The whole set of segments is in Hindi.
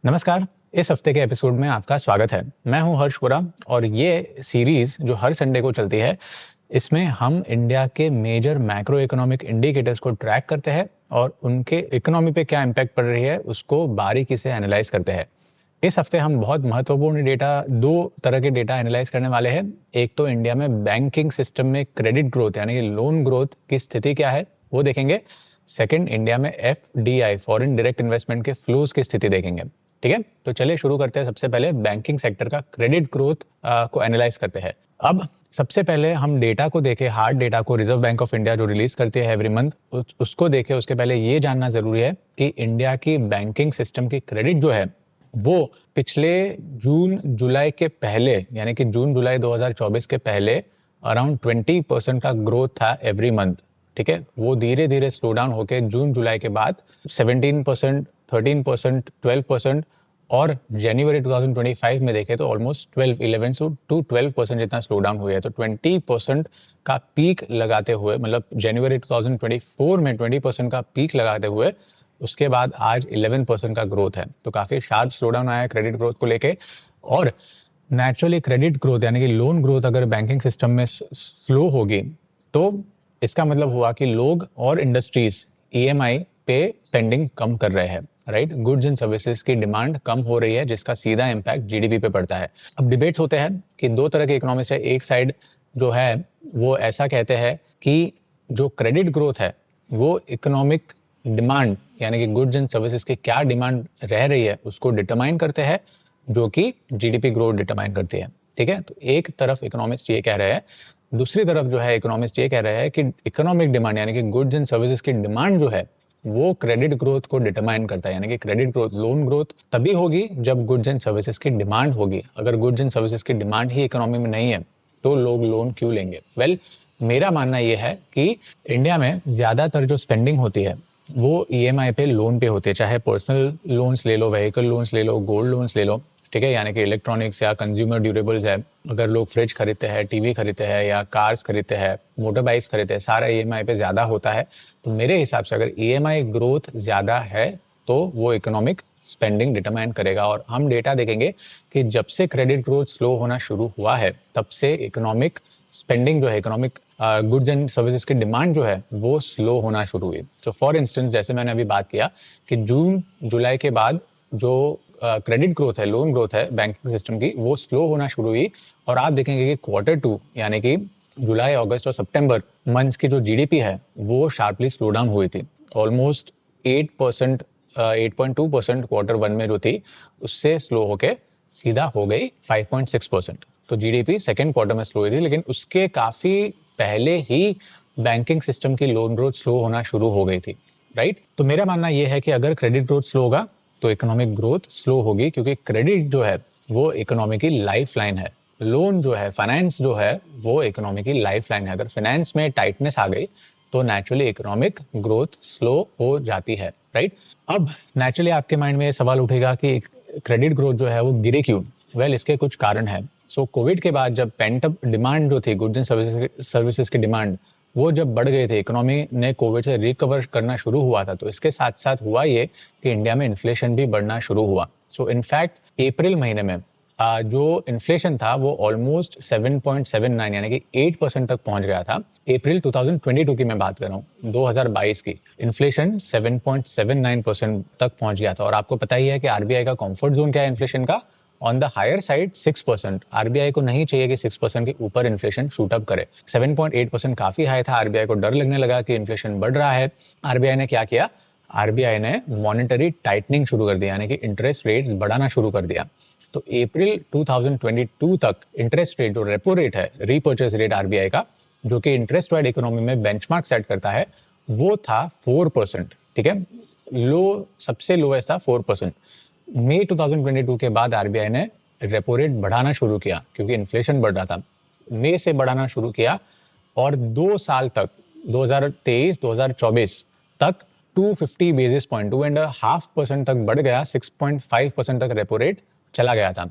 नमस्कार। इस हफ्ते के एपिसोड में आपका स्वागत है। मैं हूं हर्ष वोरा और ये सीरीज जो हर संडे को चलती है, इसमें हम इंडिया के मेजर मैक्रो इकोनॉमिक इंडिकेटर्स को ट्रैक करते हैं और उनके इकोनॉमी पे क्या इम्पैक्ट पड़ रही है उसको बारीकी से एनालाइज करते हैं। इस हफ्ते हम बहुत महत्वपूर्ण दो तरह के डेटा एनालाइज करने वाले हैं। एक तो इंडिया में बैंकिंग सिस्टम में क्रेडिट ग्रोथ यानी कि लोन ग्रोथ की स्थिति क्या है वो देखेंगे। सेकंड, इंडिया में FDI फॉरेन डायरेक्ट इन्वेस्टमेंट के फ्लोज की स्थिति देखेंगे। ठीक है, तो चलिए शुरू करते हैं। सबसे पहले बैंकिंग सेक्टर का क्रेडिट ग्रोथ को एनालाइज करते हैं। अब सबसे पहले हम डेटा को देखें, हार्ड डेटा को रिजर्व बैंक ऑफ इंडिया जो रिलीज करती है एवरी मंथ, उसको देखें। उसके पहले ये जानना जरूरी है कि इंडिया की बैंकिंग सिस्टम की क्रेडिट जो है वो पिछले जून जुलाई के पहले यानी कि जून जुलाई 2024 के पहले अराउंड 20% का ग्रोथ था एवरी मंथ। ठीक है, वो धीरे धीरे स्लो डाउन होकर जून जुलाई के बाद 17%, 13%, 12% और जनवरी 2025 में देखें तो ऑलमोस्ट 11 to 12% जितना स्लो डाउन हुआ है। तो 20% का पीक लगाते हुए, मतलब जनवरी 2024 में 20% का पीक लगाते हुए उसके बाद आज 11% का ग्रोथ है। तो काफ़ी शार्प स्लो डाउन आया है क्रेडिट ग्रोथ को लेके। और नेचुरली क्रेडिट ग्रोथ यानी कि लोन ग्रोथ अगर बैंकिंग सिस्टम में स्लो होगी तो इसका मतलब हुआ कि लोग और इंडस्ट्रीज EMI पे स्पेंडिंग कम कर रहे हैं, राइट। गुड्स एंड सर्विसेज की डिमांड कम हो रही है जिसका सीधा इम्पैक्ट GDP पे पड़ता है। अब डिबेट्स होते हैं कि दो तरह के इकोनॉमिक्स है। एक साइड जो है वो ऐसा कहते हैं कि जो क्रेडिट ग्रोथ है वो इकोनॉमिक डिमांड यानी कि गुड्स एंड सर्विसेज की क्या डिमांड रह रही है उसको डिटरमाइन करते हैं, जो कि GDP ग्रोथ डिटरमाइन करती है। ठीक है, तो एक तरफ इकोनॉमिस्ट ये कह रहे हैं, दूसरी तरफ जो है इकोनॉमिस्ट ये कह रहे हैं कि इकोनॉमिक डिमांड यानी कि गुड्स एंड सर्विसेज की डिमांड जो है वो क्रेडिट ग्रोथ को डिटरमाइन करता है। यानी कि क्रेडिट ग्रोथ, लोन ग्रोथ तभी होगी जब गुड्स एंड सर्विसेज की डिमांड होगी। अगर गुड्स एंड सर्विसेज की डिमांड ही इकोनॉमी में नहीं है तो लोग लोन क्यों लेंगे? वेल, मेरा मानना यह है कि इंडिया में ज्यादातर जो स्पेंडिंग होती है वो EMI पे लोन पे होते हैं। चाहे पर्सनल लोन्स ले लो, व्हीकल लोन्स ले लो, गोल्ड लोन्स ले लो। ठीक है, यानी कि इलेक्ट्रॉनिक्स या कंज्यूमर ड्यूरेबल्स है, अगर लोग फ्रिज खरीदते हैं, टीवी खरीदते हैं या कार्स खरीदते हैं, मोटर बाइक्स खरीदते हैं, सारा EMI पे ज़्यादा होता है। तो मेरे हिसाब से अगर EMI ग्रोथ ज़्यादा है तो वो इकोनॉमिक स्पेंडिंग डिटरमाइन करेगा। और हम डेटा देखेंगे कि जब से क्रेडिट ग्रोथ स्लो होना शुरू हुआ है तब से इकोनॉमिक स्पेंडिंग जो है, इकोनॉमिक गुड्स एंड सर्विसेज की डिमांड जो है वो स्लो होना शुरू हुई। तो फॉर इंस्टेंस, जैसे मैंने अभी बात किया कि जून जुलाई के बाद जो क्रेडिट ग्रोथ है, लोन ग्रोथ है बैंकिंग सिस्टम की, वो स्लो होना शुरू हुई। और आप देखेंगे कि Q2 यानी कि जुलाई, अगस्त और सितंबर मंथ्स की जो GDP है वो शार्पली स्लो डाउन हुई थी। ऑलमोस्ट 8%, 8.2% Q1 में जो थी उससे स्लो होके सीधा हो गई 5.6%। तो GDP सेकेंड क्वार्टर में स्लो हुई थी, लेकिन उसके काफ़ी पहले ही बैंकिंग सिस्टम की लोन ग्रोथ स्लो होना शुरू हो गई थी, राइट। तो मेरा मानना यह है कि अगर क्रेडिट ग्रोथ स्लो होगा तो इकोनॉमिक ग्रोथ स्लो होगी, क्योंकि क्रेडिट जो है वो इकोनॉमी की लाइफ लाइन है। लोन जो है, फाइनेंस जो है वो इकोनॉमी की लाइफ लाइन है। अगर फाइनेंस में टाइटनेस आ गई तो नेचुरली इकोनॉमिक ग्रोथ स्लो हो जाती है, राइट। अब नेचुरली आपके माइंड में ये सवाल उठेगा कि क्रेडिट ग्रोथ जो है वो गिरे क्यों? वेल, इसके कुछ कारण है। सो कोविड के बाद जब पेंट अप डिमांड जो थी, गुड्स एंड सर्विसेज की डिमांड वो जब बढ़ गई थी, इकोनॉमी ने कोविड से रिकवर करना शुरू हुआ था, तो इसके साथ साथ हुआ ये कि इंडिया में इन्फ्लेशन भी बढ़ना शुरू हुआ। सो इनफैक्ट अप्रैल महीने में जो इन्फ्लेशन था वो ऑलमोस्ट 7.79 यानी कि 8% तक पहुंच गया था। अप्रैल 2022 की मैं बात कर रहा हूँ, 2022 की इन्फ्लेशन 7.79% तक पहुंच गया था। और आपको पता ही है कि RBI का कंफर्ट जोन क्या है इन्फ्लेशन का, on the higher side 6%। RBI को नहीं चाहिए कि 6% के ऊपर इन्फ्लेशन शूट अप करे। 7.8% काफी हाई था। RBI को डर लगने लगा कि इन्फ्लेशन बढ़ रहा है। RBI ने क्या किया? RBI ने मॉनेटरी टाइटनिंग शुरू कर दिया, यानी कि इंटरेस्ट रेट्स बढ़ाना शुरू कर दिया। तो अप्रैल 2022 तक इंटरेस्ट रेट, जो रेपो रेट है, रीपर्चेस रेट RBI का, जो कि इंटरेस्ट वाइड इकोनॉमी में बेंचमार्क सेट करता है, वो था 4%। ठीक है, सबसे लोएस्ट था 4%। मई 2022 के बाद RBI ने रेपो रेट बढ़ाना शुरू किया क्योंकि इन्फ्लेशन बढ़ रहा था। मई से बढ़ाना शुरू किया और 2 साल तक, 2023-2024 तक 250 बेसिस पॉइंट, 2.5% तक बढ़ गया, 6.5% तक रेपो रेट चला गया था।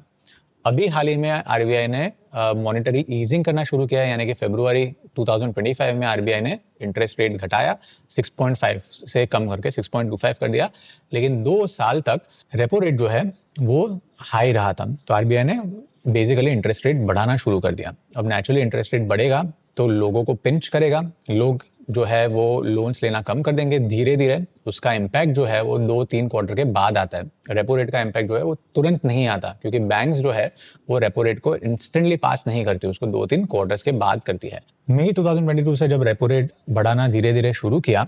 अभी हाल ही में आरबीआई ने मॉनेटरी ईजिंग करना शुरू किया है, यानी कि फरवरी 2025 में आरबीआई ने इंटरेस्ट रेट घटाया 6.5 से कम करके 6.25 कर दिया, लेकिन 2 साल तक रेपो रेट जो है वो हाई रहा था। तो आरबीआई ने बेसिकली इंटरेस्ट रेट बढ़ाना शुरू कर दिया। अब नेचुरली इंटरेस्ट रेट बढ़ेगा तो लोगों को पिंच करेगा, लोग जो है वो लोन्स लेना कम कर देंगे धीरे धीरे। उसका इम्पैक्ट जो है वो 2-3 क्वार्टर के बाद आता है। रेपो रेट का इम्पैक्ट जो है वो तुरंत नहीं आता, क्योंकि बैंक्स जो है वो रेपो रेट को इंस्टेंटली पास नहीं करती, उसको 2-3 क्वार्टर्स के बाद करती है। मई 2022 से जब रेपो रेट बढ़ाना धीरे धीरे शुरू किया,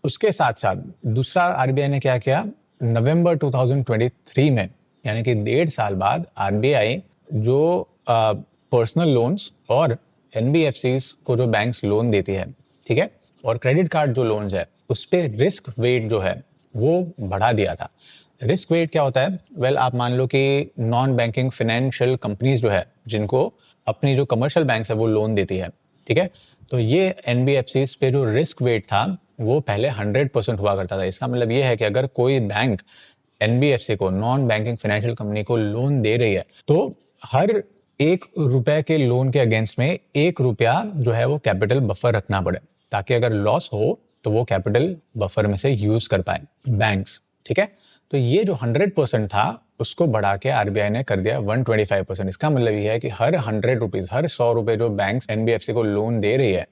उसके साथ साथ दूसरा आरबीआई ने क्या किया, नवंबर 2023 में, यानी कि 1.5 साल बाद आरबीआई जो पर्सनल लोन्स और एनबीएफसीज को जो बैंक्स लोन देती है, ठीक है, और क्रेडिट कार्ड जो लोन्स है उस पे रिस्क वेट जो है वो बढ़ा दिया था। रिस्क वेट क्या होता है? वेल, आप मान लो कि नॉन बैंकिंग फाइनेंशियल कंपनीज जो है जिनको अपनी जो कमर्शियल बैंक्स है वो लोन देती है, ठीक है, तो ये एनबीएफसीज पे जो रिस्क वेट था वो पहले 100% हुआ करता था। इसका मतलब ये है कि अगर कोई बैंक एनबीएफसी को, नॉन बैंकिंग फाइनेंशियल कंपनी को लोन दे रही है, तो हर 1 रुपए के लोन के अगेंस्ट में 1 रुपया जो है वो कैपिटल बफर रखना पड़े, ताकि अगर लॉस हो तो वो कैपिटल बफर में से यूज कर पाए बैंक्स, ठीक है। तो ये जो 100% था उसको बढ़ा के आरबीआई ने कर दिया 125%। इसका मतलब ये है कि हर 100 रुपीज, हर 100 रुपए जो बैंक्स एनबीएफसी को लोन दे रही है,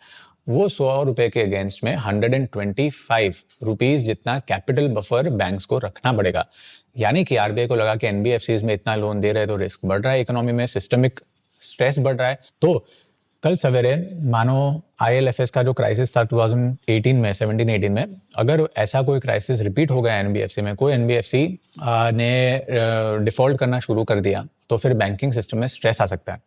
वो 100 रुपए के अगेंस्ट में 125 रुपीज जितना कैपिटल बफर बैंक्स को रखना पड़ेगा। यानी कि आरबीआई को लगा कि एनबीएफसीज में इतना लोन दे रहे हैं तो रिस्क बढ़ रहा है, इकोनॉमी में सिस्टमिक स्ट्रेस बढ़ रहा है। तो कल सवेरे मानो आईएलएफएस का जो क्राइसिस था 2018 में, 17-18 में, अगर ऐसा कोई क्राइसिस रिपीट हो गया एनबीएफसी में, कोई एनबीएफसी ने डिफॉल्ट करना शुरू कर दिया, तो फिर बैंकिंग सिस्टम में स्ट्रेस आ सकता है।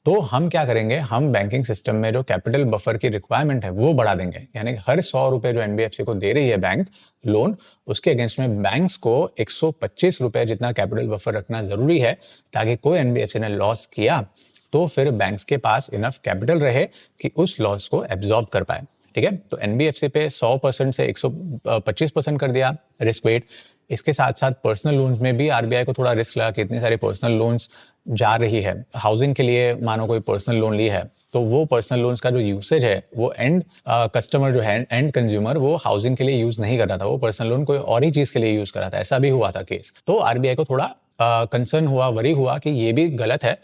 तो हम क्या करेंगे, हम बैंकिंग सिस्टम में जो कैपिटल बफर की रिक्वायरमेंट है वो बढ़ा देंगे। यानी हर 100 रुपए जो एनबीएफसी को दे रही है बैंक लोन, उसके अगेंस्ट में बैंक्स को 125 रुपए जितना कैपिटल बफर रखना जरूरी है, ताकि कोई एनबीएफसी ने लॉस किया तो फिर बैंक्स के पास इनफ कैपिटल रहे कि उस लॉस को एब्जॉर्ब कर पाए, ठीक है। तो एनबीएफसी पे 100% से 125% कर दिया रिस्क वेट। इसके साथ साथ पर्सनल लोन्स में भी आरबीआई को थोड़ा रिस्क लगा कि इतनी सारी पर्सनल लोन्स जा रही है। हाउसिंग के लिए मानो कोई पर्सनल लोन ली है, तो वो पर्सनल लोन्स का जो यूसेज है वो एंड कस्टमर जो है, एंड कंज्यूमर, वो हाउसिंग के लिए यूज नहीं कर रहा था, वो पर्सनल लोन कोई और ही चीज के लिए यूज कर रहा था। ऐसा भी हुआ था केस। तो आरबीआई को थोड़ा कंसर्न हुआ, वरी हुआ कि ये भी गलत है।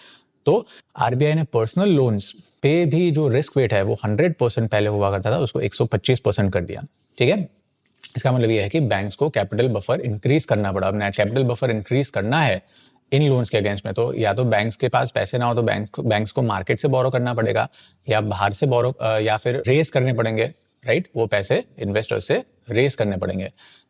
तो आरबीआई ने पर्सनल लोन्स पे भी जो रिस्क वेट है वो 100% पहले हुआ करता था, उसको 125% कर दिया, ठीक है। इसका मतलब ये है कि बैंक्स को कैपिटल बफर इंक्रीज करना पड़ा। अब नेट कैपिटल बफर इंक्रीज करना है इन लोन्स के अगेंस्ट में, तो या तो बैंक्स के पास पैसे ना हो तो बैंक्स को मार्केट से बोरो करना पड़ेगा, या बाहर से बोरो, या फिर रेस करने पड़ेंगे, राइट। वो पैसे इन्वेस्टर्स से रेस करने पड़ेंगे।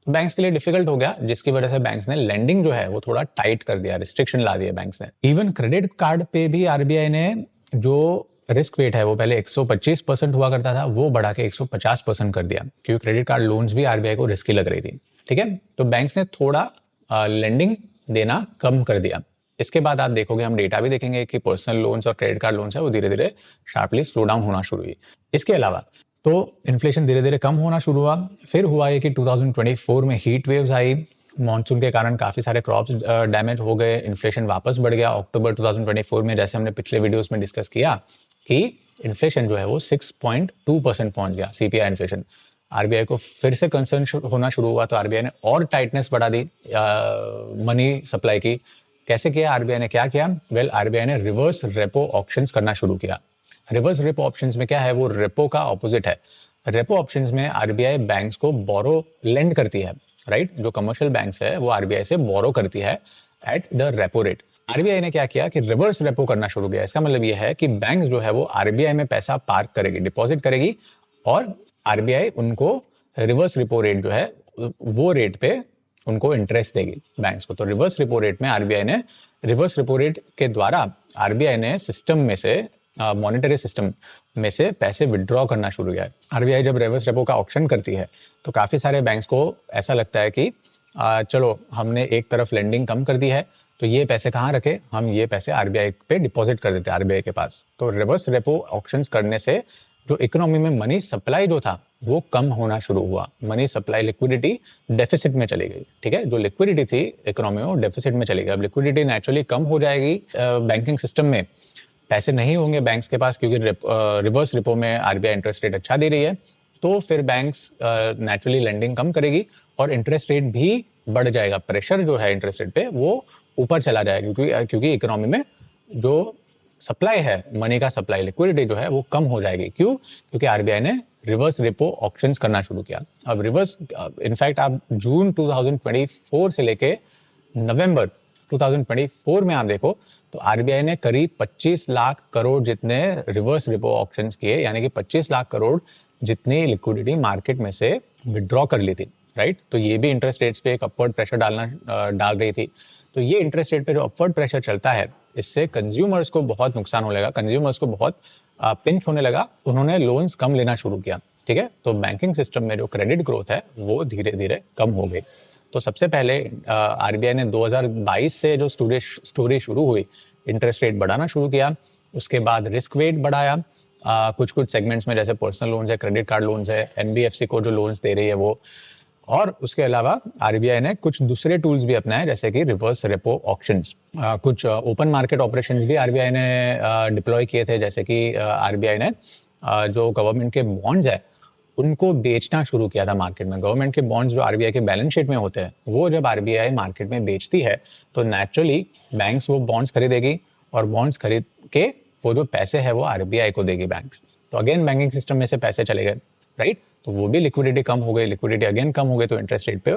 तो बैंक्स के लिए डिफिकल्ट हो गया, जिसकी वजह से बैंक्स ने लेंडिंग जो है वो थोड़ा टाइट कर दिया, रिस्ट्रिक्शन ला दिया बैंक्स ने। इवन क्रेडिट कार्ड पे भी आरबीआई ने जो रिस्क वेट है वो पहले 125% हुआ करता था, वो बढ़ा के 150% कर दिया, क्योंकि क्रेडिट कार्ड लोन्स भी आरबीआई को रिस्की लग रही थी, ठीक है। तो बैंक्स ने थोड़ा लेंडिंग देना कम कर दिया। इसके बाद आप देखोगे, हम डेटा भी देखेंगे कि पर्सनल लोन्स और क्रेडिट कार्ड लोन्स है वो धीरे धीरे शार्पली स्लो डाउन होना शुरू हुई। इसके अलावा तो इन्फ्लेशन धीरे धीरे कम होना शुरू हुआ। फिर हुआ ये कि 2024 में हीट वेव्स आई, मॉनसून के कारण काफ़ी सारे क्रॉप्स डैमेज हो गए, इन्फ्लेशन वापस बढ़ गया। अक्टूबर 2024 में, जैसे हमने पिछले वीडियोस में डिस्कस किया, कि इन्फ्लेशन जो है वो 6.2% पहुंच गया, सीपीआई इन्फ्लेशन। आरबीआई को फिर से कंसर्न होना शुरू हुआ, तो आरबीआई ने और टाइटनेस बढ़ा दी मनी सप्लाई की। कैसे किया आरबीआई ने, क्या किया? वेल, आरबीआई ने रिवर्स रेपो ऑप्शंस करना शुरू किया। रिवर्स रेपो ऑप्शंस में क्या है, वो रेपो का ऑपोजिट है। रेपो ऑप्शंस में आरबीआई बैंक्स को बोरो लेंड करती है, राइट। जो कमर्शियल बैंक्स है वो आरबीआई से बोरो करती है at the repo rate. RBI ने क्या किया कि रिवर्स रेपो करना शुरू किया। इसका मतलब ये है कि बैंक जो है वो आरबीआई में पैसा पार्क करेगी, डिपॉजिट करेगी, और आरबीआई उनको रिवर्स रेपो रेट जो है वो रेट पे उनको इंटरेस्ट देगी बैंक्स को। तो रिवर्स रेपो रेट में आरबीआई ने, रिवर्स रेपो रेट के द्वारा आरबीआई ने सिस्टम में से, मॉनेटरी सिस्टम में से पैसे विड्रॉ करना शुरू किया है। आरबीआई जब रिवर्स रेपो का ऑप्शन करती है तो काफ़ी सारे बैंक्स को ऐसा लगता है कि चलो हमने एक तरफ लेंडिंग कम कर दी है, तो ये पैसे कहाँ रखे, हम ये पैसे आरबीआई पे डिपॉजिट कर देते हैं, आरबीआई के पास। तो रिवर्स रेपो ऑप्शंस करने से जो इकोनॉमी में मनी सप्लाई जो था वो कम होना शुरू हुआ, मनी सप्लाई लिक्विडिटी डेफिसिट में चली गई। ठीक है, जो लिक्विडिटी थी इकोनॉमी में वो डेफिसिट में चली गई। अब लिक्विडिटी नेचुरली कम हो जाएगी बैंकिंग सिस्टम में, पैसे नहीं होंगे बैंक्स के पास क्योंकि रिवर्स रिपो में आरबीआई इंटरेस्ट रेट अच्छा दे रही है, तो फिर बैंक्स नेचुरली लेंडिंग कम करेगी और इंटरेस्ट रेट भी बढ़ जाएगा। प्रेशर जो है इंटरेस्ट रेट पे वो ऊपर चला जाएगा क्योंकि इकोनॉमी में जो सप्लाई है, मनी का सप्लाई, लिक्विडिटी जो है वो कम हो जाएगी। क्यों? क्योंकि आरबीआई ने रिवर्स रेपो ऑक्शंस करना शुरू किया। अब रिवर्स इनफैक्ट आप जून 2024 से लेके नवंबर 2024 में आप देखो तो आरबीआई ने करीब 25 लाख करोड़ जितने रिवर्स रेपो ऑक्शंस किए, यानी कि 25 लाख करोड़ जितनी लिक्विडिटी मार्केट में से विड्रॉ कर ली थी, राइट। तो ये भी इंटरेस्ट रेट्स पे एक अपवर्ड प्रेशर डाल रही थी। तो ये इंटरेस्ट रेट पे जो अपवर्ड प्रेशर चलता है, इससे कंज्यूमर्स को बहुत नुकसान होने लगा, कंज्यूमर्स को बहुत पिंच होने लगा, उन्होंने लोन्स कम लेना शुरू किया। ठीक है, तो बैंकिंग सिस्टम में जो क्रेडिट ग्रोथ है वो धीरे धीरे कम हो गई। तो सबसे पहले आरबीआई ने 2022 से जो स्टोरी शुरू हुई, इंटरेस्ट रेट बढ़ाना शुरू किया, उसके बाद रिस्क वेट बढ़ाया कुछ सेगमेंट्स में, जैसे पर्सनल लोन्स है, क्रेडिट कार्ड लोन्स है, एनबीएफसी को जो लोन्स दे रही है वो, और उसके अलावा आरबीआई ने कुछ दूसरे टूल्स भी अपनाए जैसे कि रिवर्स रेपो ऑक्शंस, कुछ ओपन मार्केट ऑपरेशंस भी आरबीआई ने डिप्लॉय किए थे, जैसे कि आरबीआई ने जो गवर्नमेंट के बॉन्ड्स है उनको बेचना शुरू किया था मार्केट में। गवर्नमेंट के बॉन्ड्स जो आरबीआई के बैलेंस शीट में होते हैं, वो जब आरबीआई मार्केट में बेचती है तो नेचुरली बैंक्स वो बॉन्ड्स खरीदेगी और बॉन्ड्स खरीद के वो जो पैसे है वो आरबीआई को देगी बैंक्स। तो अगेन बैंकिंग सिस्टम में से पैसे चले गए, राइट। तो वो भी लिक्विडिटी कम हो गई, लिक्विडिटी अगेन कम हो गई, तो इंटरेस्ट रेट पे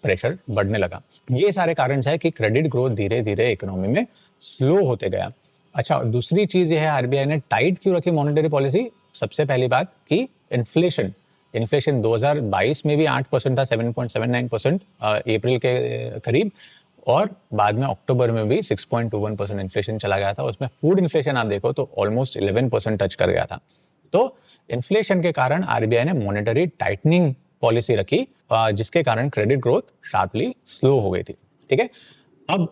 प्रेशर बढ़ने लगा। ये सारे कारण है कि क्रेडिट ग्रोथ धीरे धीरे इकोनॉमी में स्लो होते गया। अच्छा, दूसरी चीज ये है, आरबीआई ने टाइट क्यों रखी मॉनेटरी पॉलिसी? सबसे पहली बात कि इन्फ्लेशन 2022 में भी 8% था, 7.79% अप्रैल के करीब, और बाद में अक्टूबर में भी 6.21% इन्फ्लेशन चला गया था। उसमें फूड इन्फ्लेशन आप देखो तो ऑलमोस्ट 11% टच कर गया था। तो इन्फ्लेशन के कारण आरबीआई ने मॉनेटरी टाइटनिंग पॉलिसी रखी, जिसके कारण क्रेडिट ग्रोथ शार्पली स्लो हो गई थी। ठीक है, अब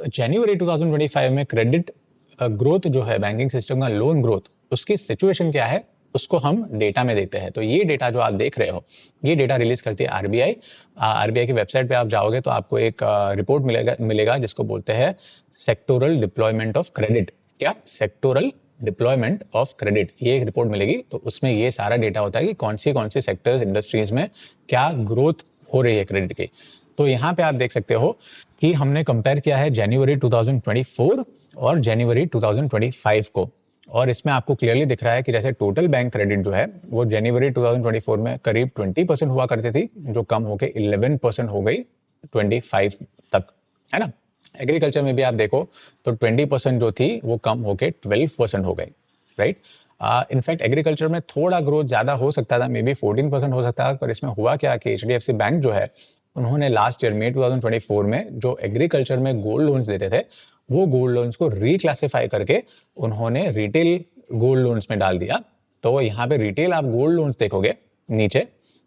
जनवरी 2025 में क्रेडिट ग्रोथ जो है बैंकिंग सिस्टम का, लोन ग्रोथ, उसकी सिचुएशन क्या है उसको हम डेटा में देखते हैं। तो ये डेटा जो आप देख रहे हो, ये डेटा रिलीज करती है आरबीआई। आरबीआई की वेबसाइट पे आप जाओगे तो आपको एक रिपोर्ट मिलेगा जिसको बोलते हैं सेक्टोरल डिप्लॉयमेंट ऑफ क्रेडिट। क्या? सेक्टोरल डिप्लॉयमेंट ऑफ क्रेडिट, ये एक रिपोर्ट मिलेगी। तो उसमें ये सारा डेटा होता है कि कौन सी सेक्टर्स, इंडस्ट्रीज में क्या ग्रोथ हो रही है क्रेडिट की। तो यहाँ पे आप देख सकते हो कि हमने कंपेयर किया है जनवरी 2024 और जनवरी 2025 को, और इसमें आपको क्लियरली दिख रहा है कि जैसे टोटल बैंक क्रेडिट जो है वो जनवरी 2024 में करीब 20% हुआ करती थी, जो कम होके 11% हो गई 25 तक, है ना। एग्रीकल्चर में भी आप देखो तो 20% जो थी वो कम होके 12% हो गई, राइट। इनफैक्ट एग्रीकल्चर में थोड़ा ग्रोथ ज़्यादा हो सकता था, मे बी 14% हो सकता था, पर इसमें हुआ क्या कि एचडीएफसी बैंक जो है उन्होंने लास्ट ईयर में 2024 में जो एग्रीकल्चर में गोल्ड लोन्स देते थे, वो गोल्ड लोन्स को रिक्लासिफाई करके उन्होंने रिटेल गोल्ड लोन्स में डाल दिया। तो यहाँ पे रिटेल आप गोल्ड लोन्स देखोगे नीचे,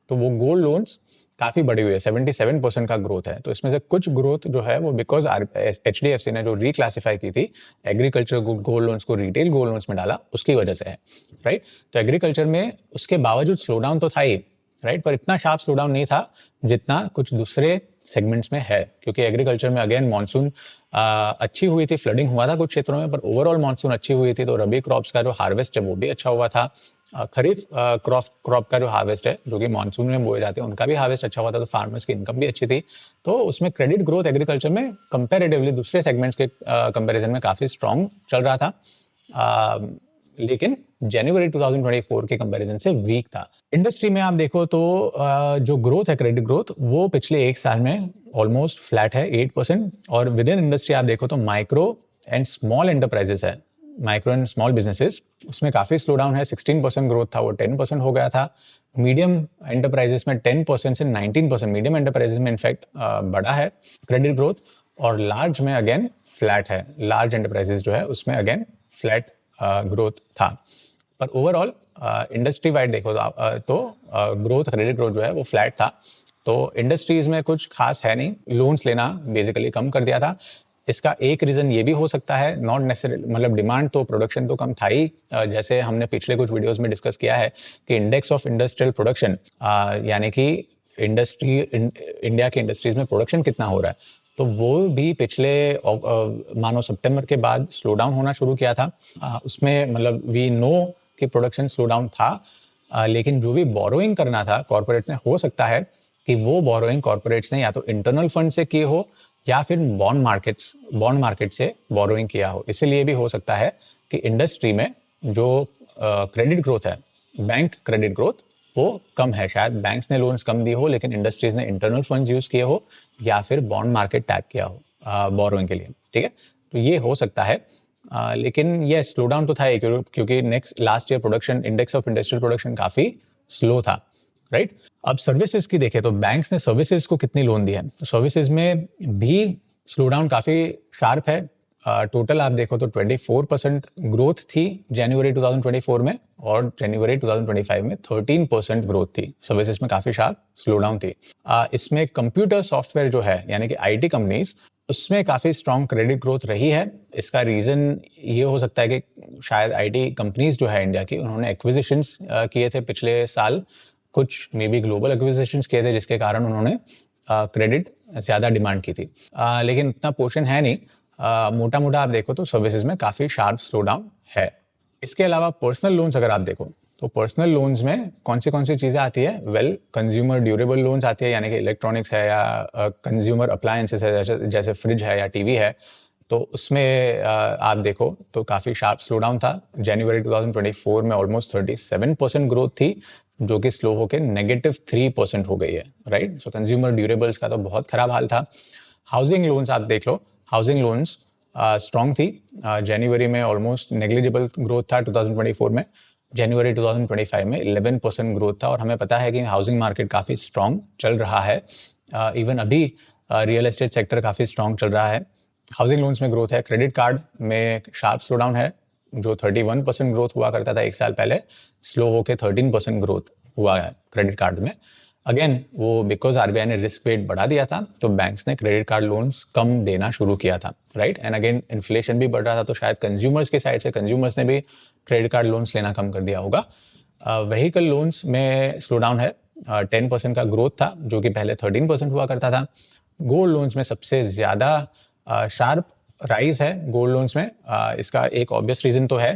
तो वो गोल्ड लोन्स काफी बढ़ी हुई है, 77% का ग्रोथ है। तो इसमें से कुछ ग्रोथ जो है वो बिकॉज एचडीएफसी ने जो रिक्लासिफाई की थी एग्रीकल्चर गोल्ड लोन्स को रिटेल गोल्ड लोन्स में डाला, उसकी वजह से है, राइट। तो एग्रीकल्चर में उसके बावजूद स्लो डाउन तो था ही, राइट, पर इतना शार्प स्लो डाउन नहीं था जितना कुछ दूसरे सेगमेंट्स में है, क्योंकि एग्रीकल्चर में अगेन मानसून अच्छी हुई थी, फ्लडिंग हुआ था कुछ क्षेत्रों में, पर ओवरऑल मानसून अच्छी हुई थी। तो रबी क्रॉप्स का जो हार्वेस्ट है वो भी अच्छा हुआ था। खरीफ क्रॉप का जो हार्वेस्ट है, जो कि मानसून में बोए जाते हैं, उनका भी हार्वेस्ट अच्छा हुआ था, तो फार्मर्स की इनकम भी अच्छी थी। तो उसमें क्रेडिट ग्रोथ एग्रीकल्चर में कंपैरेटिवली दूसरे सेगमेंट्स के कंपैरिजन में काफी स्ट्रांग चल रहा था, लेकिन जनवरी 2024 के कंपैरिजन से वीक था। इंडस्ट्री में आप देखो तो जो ग्रोथ है, क्रेडिट ग्रोथ, वो पिछले एक साल में ऑलमोस्ट फ्लैट है, 8%। और विद इन इंडस्ट्री आप देखो तो माइक्रो एंड स्मॉल एंटरप्राइजेस है, माइक्रो एंड स्मॉल बिजनेसेस, उसमें काफी स्लो डाउन है, 16% ग्रोथ था वो 10% हो गया था। मीडियम एंटरप्राइजेस में 10% से 19%, मीडियम एंटरप्राइजेस में इनफैक्ट बढ़ा है क्रेडिट ग्रोथ, और लार्ज में अगेन फ्लैट है, लार्ज एंटरप्राइजेस जो है उसमें अगेन फ्लैट ग्रोथ था। पर ओवरऑल इंडस्ट्री वाइड देखो तो ग्रोथ, क्रेडिट ग्रोथ जो है वो फ्लैट था। तो इंडस्ट्रीज में कुछ खास है नहीं, लोन्स लेना बेसिकली कम कर दिया था। इसका एक रीज़न ये भी हो सकता है, नॉट नेसेसरी, मतलब डिमांड तो, प्रोडक्शन तो कम था ही, जैसे हमने पिछले कुछ वीडियोस में डिस्कस किया है कि इंडेक्स ऑफ इंडस्ट्रियल प्रोडक्शन, यानी कि इंडिया के इंडस्ट्रीज में प्रोडक्शन कितना हो रहा है, तो वो भी पिछले मानो सितंबर के बाद स्लो डाउन होना शुरू किया था। उसमें मतलब वी नो कि प्रोडक्शन स्लो डाउन था, लेकिन जो भी बोरोइंग करना था कॉर्पोरेट्स ने, हो सकता है कि वो बोरोइंग कॉर्पोरेट्स ने या तो इंटरनल फंड से किए हो या फिर बॉन्ड मार्केट से बोरोइंग किया हो। इसीलिए भी हो सकता है कि इंडस्ट्री में जो क्रेडिट ग्रोथ है, बैंक क्रेडिट ग्रोथ, वो कम है। शायद बैंक्स ने लोन्स कम दिए हो, लेकिन इंडस्ट्रीज ने इंटरनल फंड्स यूज किए हो या फिर बॉन्ड मार्केट टैप किया हो बोरोइंग के लिए। ठीक है, तो ये हो सकता है। लेकिन ये स्लो डाउन तो था ही, क्योंकि last year production, index of industrial production काफी स्लो था, राइट। अब सर्विसेज की देखें तो बैंक्स ने सर्विसेज को कितनी लोन दी है, तो सर्विसेज में भी स्लो डाउन काफी शार्प है। टोटल आप देखो तो 24% ग्रोथ थी जनवरी 2024 में, और जनवरी 2025 में 13% ग्रोथ थी। सर्विसेज में काफी शार्प स्लो डाउन थी। इसमें कंप्यूटर सॉफ्टवेयर जो है, यानी कि आईटी कंपनीज, उसमें काफी स्ट्रॉन्ग क्रेडिट ग्रोथ रही है। इसका रीजन ये हो सकता है कि शायद आईटी कंपनीज जो है इंडिया की, उन्होंने एक्विजिशंस किए थे पिछले साल, कुछ मे बी ग्लोबल एक्विजिशंस किए थे, जिसके कारण उन्होंने क्रेडिट ज़्यादा डिमांड की थी। लेकिन इतना पोर्शन है नहीं। मोटा मोटा आप देखो तो सर्विसेज में काफ़ी शार्प स्लो डाउन है। इसके अलावा पर्सनल लोन्स अगर आप देखो तो पर्सनल लोन्स में कौन सी चीज़ें आती है, वेल, कंज्यूमर ड्यूरेबल लोन्स आती है, यानी कि इलेक्ट्रॉनिक्स है या कंज्यूमर अप्लायंसेस है, जैसे फ्रिज है या टीवी है, तो उसमें आप देखो तो काफ़ी शार्प स्लो डाउन था। जनवरी 2024 में ऑलमोस्ट 37% ग्रोथ थी, जो कि स्लो होकर -3% हो गई है, राइट। सो कंज्यूमर ड्यूरेबल्स का तो बहुत खराब हाल था। हाउसिंग लोन्स आप देख लो, हाउसिंग लोन्स स्ट्रॉन्ग थी। जनवरी में ऑलमोस्ट नेग्लिजिबल ग्रोथ था 2024 में, जनवरी 2025 में 11% ग्रोथ था, और हमें पता है कि हाउसिंग मार्केट काफ़ी स्ट्रॉन्ग चल रहा है। इवन अभी रियल एस्टेट सेक्टर काफ़ी स्ट्रॉन्ग चल रहा है। हाउसिंग लोन्स में ग्रोथ है। क्रेडिट कार्ड में शार्प स्लो डाउन है, जो 31% ग्रोथ हुआ करता था एक साल पहले, स्लो होके 13% ग्रोथ हुआ है क्रेडिट कार्ड में। अगेन वो बिकॉज आरबीआई ने रिस्क वेट बढ़ा दिया था, तो बैंक्स ने क्रेडिट कार्ड लोन्स कम देना शुरू किया था, राइट। एंड अगेन इन्फ्लेशन भी बढ़ रहा था, तो शायद कंज्यूमर्स की साइड से कंज्यूमर्स ने भी क्रेडिट कार्ड लोन्स लेना कम कर दिया होगा। व्हीकल लोन्स में स्लो डाउन है, 10% का ग्रोथ था, जो कि पहले 13% हुआ करता था। गोल्ड लोन्स में सबसे ज़्यादा शार्प राइज है गोल्ड लोन्स में। इसका एक ऑब्वियस रीज़न तो है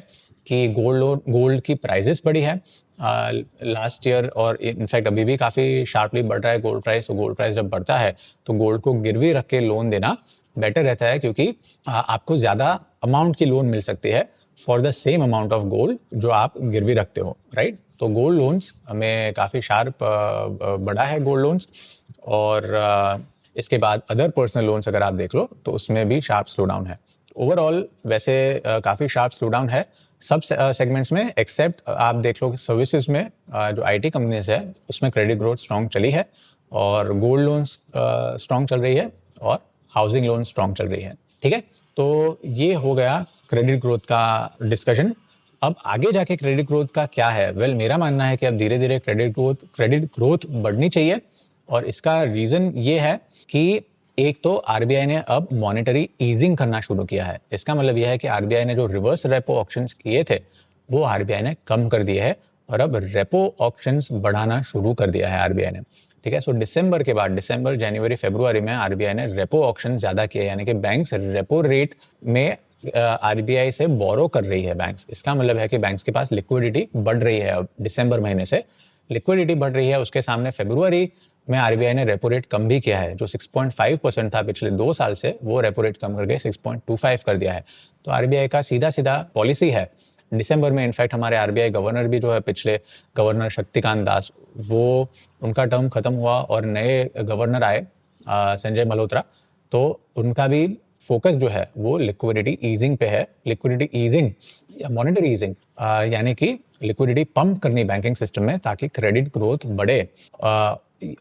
कि गोल्ड की प्राइजेस बढ़ी है लास्ट ईयर, और इनफैक्ट अभी भी काफ़ी शार्पली बढ़ रहा है गोल्ड प्राइस। तो गोल्ड प्राइस जब बढ़ता है तो गोल्ड को गिरवी रख के लोन देना बेटर रहता है, क्योंकि आपको ज़्यादा अमाउंट की लोन मिल सकती है for the same amount of gold जो आप गिरवी रखते हो, राइट। तो गोल्ड लोन्स में काफ़ी शार्प बढ़ा है गोल्ड लोन्स। और इसके बाद अदर पर्सनल लोन्स अगर आप देख लो तो उसमें भी शार्प स्लो डाउन है। ओवरऑल वैसे काफ़ी शार्प स्लो डाउन है सब सेगमेंट्स में, एक्सेप्ट आप देख लो सर्विसेज में जो आईटी कंपनीज है उसमें क्रेडिट ग्रोथ स्ट्रॉन्ग चली है, और गोल्ड लोन्स स्ट्रॉन्ग चल रही है, और हाउसिंग लोन स्ट्रॉन्ग चल रही है। ठीक है, तो ये हो गया क्रेडिट ग्रोथ का डिस्कशन। अब आगे जाके क्रेडिट ग्रोथ का क्या है, वेल, मेरा मानना है कि अब धीरे धीरे क्रेडिट ग्रोथ बढ़नी चाहिए, और इसका रीज़न ये है कि एक तो आरबीआई ने अब मॉनेटरी ईजिंग करना शुरू किया है। इसका मतलब यह है कि आरबीआई ने जो रिवर्स रेपो ऑप्शंस किए थे वो आरबीआई ने कम कर दिए है, और अब रेपो ऑप्शंस बढ़ाना शुरू कर दिया है आरबीआई ने। ठीक है, सो दिसंबर के बाद, दिसंबर, जनवरी, फरवरी में आरबीआई ने रेपो ऑप्शन ज़्यादा किए, यानी कि बैंक्स रेपो रेट में आरबीआई से बोरो कर रही है बैंक्स। इसका मतलब है कि बैंक्स के पास लिक्विडिटी बढ़ रही है। अब दिसंबर महीने से लिक्विडिटी बढ़ रही है, उसके सामने फरवरी में आरबीआई ने रेपो रेट कम भी किया है। जो 6.5% था पिछले 2 साल से, वो रेपो रेट कम करके 6.25 कर दिया है। तो आरबीआई का सीधा सीधा पॉलिसी है। दिसंबर में इनफैक्ट हमारे आरबीआई गवर्नर भी जो है, पिछले गवर्नर शक्तिकांत दास, वो उनका टर्म खत्म हुआ और नए गवर्नर आए संजय मल्होत्रा, तो उनका भी फोकस जो है वो लिक्विडिटी ईजिंग पे है। लिक्विडिटी ईजिंग या मॉनेटरी ईजिंग, यानी कि लिक्विडिटी पंप करनी बैंकिंग सिस्टम में ताकि क्रेडिट ग्रोथ बढ़े।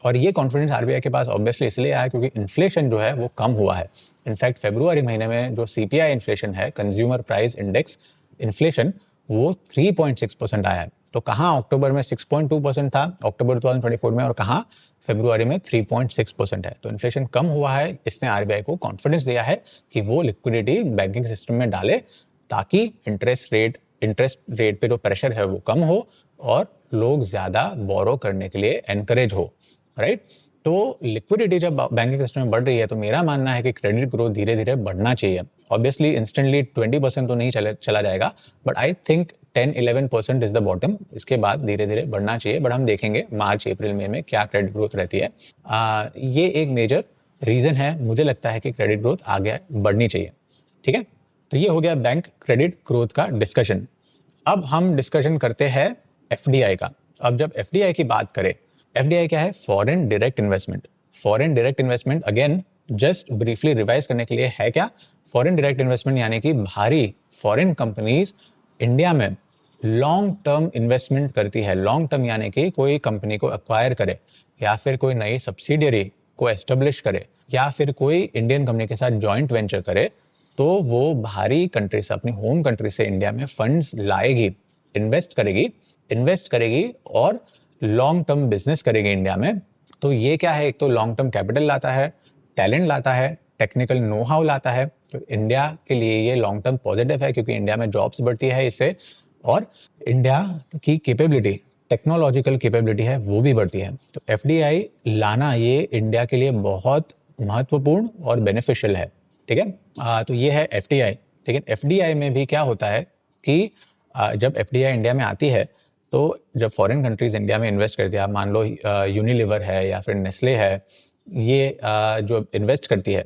और ये कॉन्फिडेंस आरबीआई के पास ऑब्वियसली इसलिए आया क्योंकि इन्फ्लेशन जो है वो कम हुआ है। इनफैक्ट फरवरी महीने में जो सीपीआई इन्फ्लेशन है, कंज्यूमर प्राइस इंडेक्स इन्फ्लेशन, वो 3.6% आया है। तो कहाँ अक्टूबर में 6.2% था अक्टूबर 2024 में, और कहाँ फरवरी में 3.6% है। तो इन्फ्लेशन कम हुआ है, इसने आरबीआई को कॉन्फिडेंस दिया है कि वो लिक्विडिटी बैंकिंग सिस्टम में डाले ताकि इंटरेस्ट रेट पे जो प्रेशर है वो कम हो और लोग ज़्यादा बोरो करने के लिए एनकरेज हो, राइट। तो लिक्विडिटी जब बैंकिंग सिस्टम में बढ़ रही है तो मेरा मानना है कि क्रेडिट ग्रोथ धीरे धीरे बढ़ना चाहिए। ऑब्वियसली इंस्टेंटली 20% तो नहीं चला जाएगा, but I think 10-11% is the bottom. इसके बाद धीरे धीरे बढ़ना चाहिए, बट हम देखेंगे मार्च अप्रैल मई में क्या क्रेडिट ग्रोथ रहती है। ये एक मेजर रीज़न है, मुझे लगता है कि क्रेडिट ग्रोथ आगे बढ़नी चाहिए, ठीक है। तो ये हो गया बैंक क्रेडिट ग्रोथ का डिस्कशन। अब हम डिस्कशन करते हैं एफडीआई का। अब जब एफडीआई की बात करें, एफडीआई क्या है? Foreign direct investment. Foreign direct investment again just briefly revise करने के लिए है क्या? फॉरेन डायरेक्ट इन्वेस्टमेंट यानी कि भारी फॉरेन कंपनीज इंडिया में लॉन्ग टर्म इन्वेस्टमेंट करती है। लॉन्ग टर्म यानी कि कोई कंपनी को एक्वायर करे या फिर कोई नई सब्सिडियरी को एस्टेब्लिश करे या फिर कोई इंडियन कंपनी के साथ जॉइंट वेंचर करे, तो वो बाहरी कंट्री से, अपनी होम कंट्री से इंडिया में फंड्स लाएगी, इन्वेस्ट करेगी और लॉन्ग टर्म बिजनेस करेगी इंडिया में। तो ये क्या है? एक तो लॉन्ग टर्म कैपिटल लाता है, टैलेंट लाता है, टेक्निकल नो हाउ लाता है। तो इंडिया के लिए ये लॉन्ग टर्म पॉजिटिव है क्योंकि इंडिया में जॉब्स बढ़ती है इससे, और इंडिया की कैपेबिलिटी, टेक्नोलॉजिकल कैपेबिलिटी है वो भी बढ़ती है। तो एफडीआई लाना ये इंडिया के लिए बहुत महत्वपूर्ण और बेनिफिशियल है, ठीक है। तो ये है एफडीआई। लेकिन एफडीआई में भी क्या होता है कि जब एफडीआई इंडिया में आती है तो जब फॉरेन कंट्रीज इंडिया में इन्वेस्ट करती है, आप मान लो यूनिलीवर है या फिर नेस्ले है, ये जो इन्वेस्ट करती है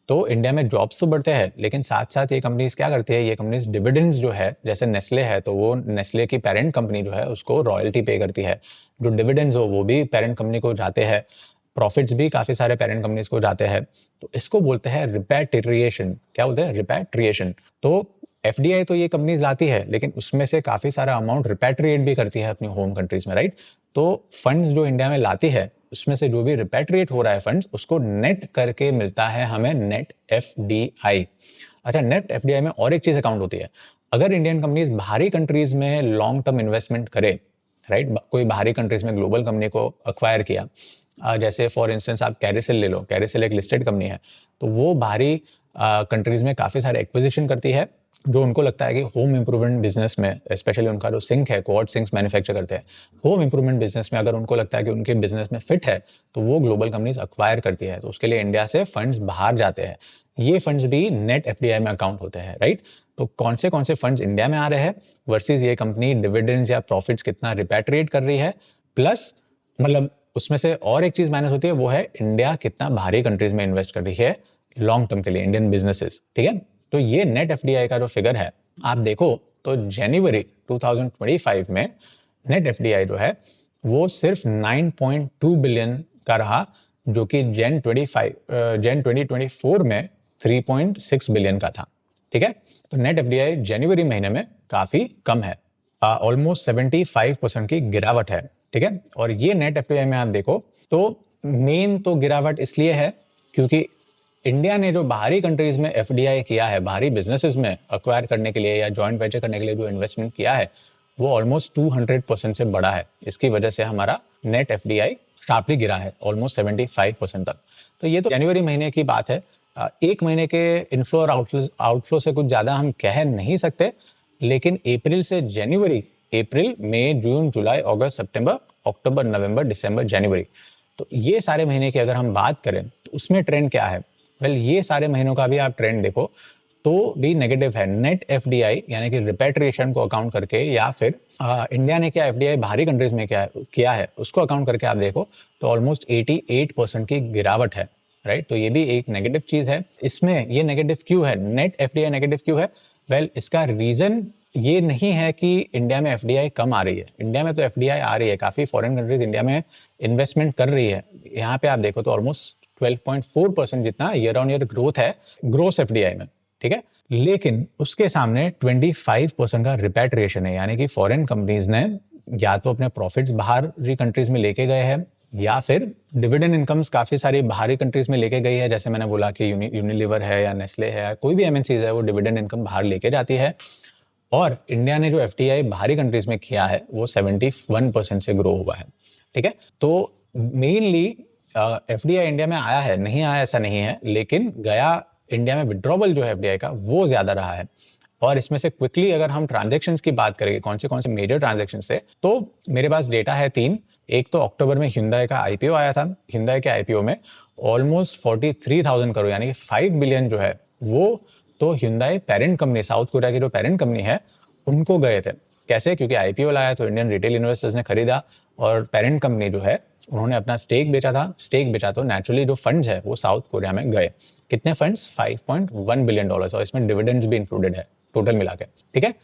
तो इंडिया में जॉब्स तो बढ़ते हैं, लेकिन साथ साथ ये कंपनीज क्या करती है, ये कंपनीज डिविडेंड्स जो है, जैसे नेस्ले है तो वो नेस्ले की पेरेंट कंपनी जो है उसको रॉयल्टी पे करती है, जो डिविडेंड्स हो वो भी पेरेंट कंपनी को जाते हैं, प्रॉफिट्स भी काफ़ी सारे पेरेंट कंपनीज को जाते हैं। तो इसको बोलते हैं रिपैट्रिएशन। क्या बोलते हैं? रिपैट्रिएशन। तो एफडीआई तो ये कंपनीज लाती है लेकिन उसमें से काफ़ी सारा अमाउंट रिपैट्रिएट भी करती है अपनी होम कंट्रीज में, राइट। तो फंड्स जो इंडिया में लाती है उसमें से जो भी रिपैट्रिएट हो रहा है फंड्स, उसको नेट करके मिलता है हमें नेट एफडीआई। अच्छा, नेट एफडीआई में और एक चीज़ अकाउंट होती है। अगर इंडियन कंपनीज बाहरी कंट्रीज में लॉन्ग टर्म इन्वेस्टमेंट करे, राइट, कोई बाहरी कंट्रीज में ग्लोबल कंपनी को अक्वायर किया, जैसे फॉर इंस्टेंस आप कैरिसल ले लो, कैरिसल एक लिस्टेड कंपनी है, तो वो बाहरी कंट्रीज में काफ़ी सारे एक्विजिशन करती है जो उनको लगता है कि होम इंप्रूवमेंट बिजनेस में, स्पेशली उनका जो सिंक है, क्वार्ट सिंक्स मैन्युफैक्चर करते हैं, होम इंप्रूवमेंट बिजनेस में अगर उनको लगता है कि उनके बिजनेस में फिट है तो वो ग्लोबल कंपनीज अक्वायर करती है। तो उसके लिए इंडिया से फंड्स बाहर जाते हैं, ये फंड्स भी नेट एफडीआई में अकाउंट होते हैं, राइट। तो कौन से फंड्स इंडिया में आ रहे हैं वर्सेस ये कंपनी डिविडेंड्स या प्रॉफिट्स कितना रिपैट्रिएट कर रही है, प्लस मतलब उसमें से और एक चीज माइनस होती है, वो है इंडिया कितना बाहरी कंट्रीज में इन्वेस्ट कर रही है लॉन्ग टर्म के लिए, इंडियन बिजनेसेस, ठीक है। तो ये नेट एफडीआई का जो फिगर है आप देखो तो जनवरी 2025 में नेट एफडीआई जो है वो सिर्फ 9.2 बिलियन का रहा, जो कि जन 2024 में 3.6 बिलियन का था, ठीक है। तो नेट एफडीआई जनवरी महीने में काफी कम है, ऑलमोस्ट 75% की गिरावट है, ठीक है। और ये नेट एफडीआई में आप देखो तो मेन तो गिरावट इसलिए है क्योंकि इंडिया ने जो बाहरी कंट्रीज में एफडीआई किया है, बाहरी बिजनेसेस में अक्वायर करने के लिए या जॉइंट वेंचर करने के लिए जो इन्वेस्टमेंट किया है वो ऑलमोस्ट 200% से बड़ा है। इसकी वजह से हमारा नेट एफडीआई शार्पली गिरा है ऑलमोस्ट 75% तक। तो ये तो जनवरी महीने की बात है। एक महीने के इनफ्लो और आउटफ्लो से कुछ ज़्यादा हम कह नहीं सकते, लेकिन अप्रैल से जनवरी, अप्रैल मई जून जुलाई अगस्त सितंबर अक्टूबर नवंबर दिसंबर जनवरी, तो ये सारे महीने की अगर हम बात करें तो उसमें ट्रेंड क्या है? वेल, ये सारे महीनों का भी आप ट्रेंड देखो तो भी नेगेटिव है। नेट एफडीआई यानी कि रिपैट्रिएशन को अकाउंट करके या फिर इंडिया ने क्या एफडीआई बाहरी कंट्रीज में किया है उसको अकाउंट करके आप देखो तो ऑलमोस्ट 88% की गिरावट है, राइट। तो ये भी एक नेगेटिव चीज है। इसमें ये नेगेटिव क्यों है, नेट एफडीआई नेगेटिव क्यों है? वेल, इसका रीजन ये नहीं है कि इंडिया में एफडीआई कम आ रही है। इंडिया में तो एफडीआई आ रही है, काफी फॉरेन कंट्रीज इंडिया में इन्वेस्टमेंट कर रही है। यहाँ पे आप देखो तो ऑलमोस्ट 12.4% जितना ईयर ऑन ईयर ग्रोथ है ग्रोस एफडीआई में, ठीक है। लेकिन उसके सामने 25% का रिपैट्रिएशन है, यानी कि फॉरेन कंपनीज ने या तो अपने प्रॉफिट्स बाहरी कंट्रीज में लेके गए हैं या फिर डिविडेंड इनकम्स काफी सारी बाहरी कंट्रीज में लेके गई है। जैसे मैंने बोला कि यूनिलीवर है या नेस्ले है, कोई भी एमएनसीज है, वो डिविडेंड इनकम बाहर लेके जाती है और इंडिया ने जो एफडीआई बाहरी कंट्रीज में किया है वो 71% से ग्रो हुआ है। ठीक है, तो मेनली एफडीआई इंडिया में आया है, नहीं आया ऐसा नहीं है, लेकिन गया इंडिया में विड्रॉवल जो है एफडीआई का वो ज्यादा रहा है। और इसमें से क्विकली अगर हम ट्रांजैक्शंस की बात करेंगे, कौन से मेजर ट्रांजैक्शंस है, तो मेरे पास डेटा है 3। एक तो अक्टूबर में Hyundai का आईपीओ आया था। Hyundai के आईपीओ में ऑलमोस्ट 43,000 करोड़ यानी कि 5 बिलियन जो है वो तो Hyundai parent company, south Korea की जो पेरेंट कंपनी है, उनको गए थे। कैसे? क्योंकि आईपीओ लाया तो इंडियन रिटेल इन्वेस्टर्स ने खरीदा और पेरेंट कंपनी जो है उन्होंने अपना स्टेक बेचा था। स्टेक बेचा तो नेचुरली जो फंड्स है वो साउथ कोरिया में गए। कितने फंड्स? $5.1 बिलियन, और इसमें डिविडेंड्स भी इंक्लूडेड है टोटल मिला के। ठीक है,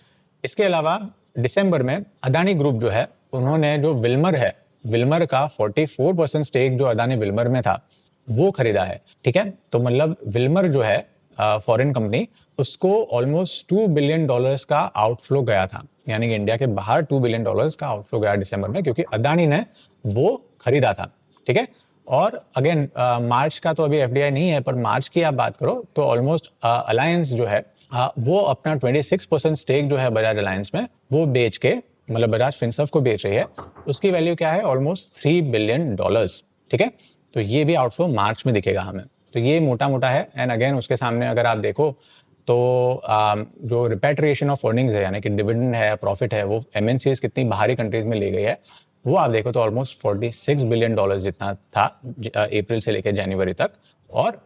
इसके अलावा दिसंबर में अदानी ग्रुप जो है उन्होंने जो विल्मर है, विल्मर का 44% स्टेक जो अदानी विल्मर में था वो खरीदा है। ठीक है, तो मतलब विल्मर जो है फॉरेन कंपनी, उसको ऑलमोस्ट $2 बिलियन का आउटफ्लो गया था, यानी कि इंडिया के बाहर $2 बिलियन का आउटफ्लो गया दिसंबर में, क्योंकि अदानी ने वो खरीदा था। ठीक है, और अगेन मार्च का तो अभी एफडीआई नहीं है, पर मार्च की आप बात करो तो ऑलमोस्ट अलायंस जो है वो अपना 26% स्टेक जो है बजाज अलायंस में वो बेच के, मतलब बजाज फिनसर्व को बेच रही है। उसकी वैल्यू क्या है? Almost $3 billion. ठीक है, तो ये भी आउटफ्लो मार्च में दिखेगा हमें। तो ये मोटा मोटा है। एंड अगेन उसके सामने अगर आप देखो तो जो रिपेट्रिएशन ऑफ अर्निंग्स है, यानी कि डिविडेंड है, प्रॉफिट है, वो एमएनसीज कितनी बाहरी कंट्रीज में ले गई है, वो आप देखो तो ऑलमोस्ट $46 बिलियन जितना था अप्रैल से लेकर जनवरी तक। और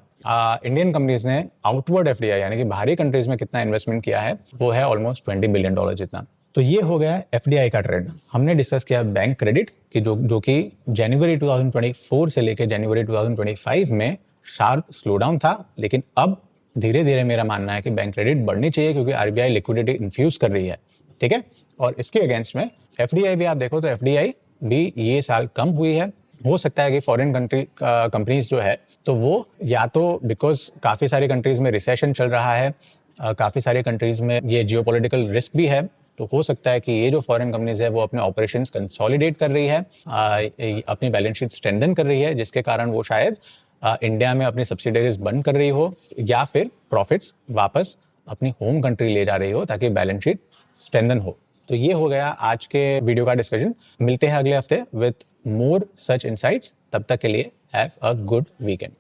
इंडियन कंपनीज ने आउटवर्ड एफडीआई यानी कि बाहरी कंट्रीज में कितना इन्वेस्टमेंट किया है वो है ऑलमोस्ट $20 बिलियन जितना। तो ये हो गया एफडीआई का ट्रेंड। हमने डिस्कस किया बैंक क्रेडिट की जो कि जनवरी 2024 से लेकर जनवरी 2025 में शार्प स्लोडाउन था, लेकिन अब धीरे धीरे मेरा मानना है कि बैंक क्रेडिट बढ़नी चाहिए, क्योंकि आरबीआई लिक्विडिटी इन्फ्यूज कर रही है। ठीक है, और इसके अगेंस्ट में एफडीआई भी आप देखो तो एफडीआई भी ये साल कम हुई है। हो सकता है कि फॉरेन कंट्री कंपनीज जो है तो वो या तो बिकॉज काफ़ी सारी कंट्रीज में रिसेशन चल रहा है, काफ़ी सारी कंट्रीज में ये जियोपॉलिटिकल रिस्क भी है, तो हो सकता है कि ये जो फॉरेन कंपनीज है वो अपने ऑपरेशंस कंसोलिडेट कर रही है, अपनी बैलेंस शीट स्ट्रेंथन कर रही है, जिसके कारण वो शायद इंडिया में अपनी सब्सिडरीज बंद कर रही हो या फिर प्रॉफिट्स वापस अपनी होम कंट्री ले जा रही हो ताकि बैलेंस शीट स्ट्रेंथन हो। तो ये हो गया आज के वीडियो का डिस्कशन। मिलते हैं अगले हफ्ते विद मोर सच इनसाइट्स। तब तक के लिए हैव अ गुड वीकेंड।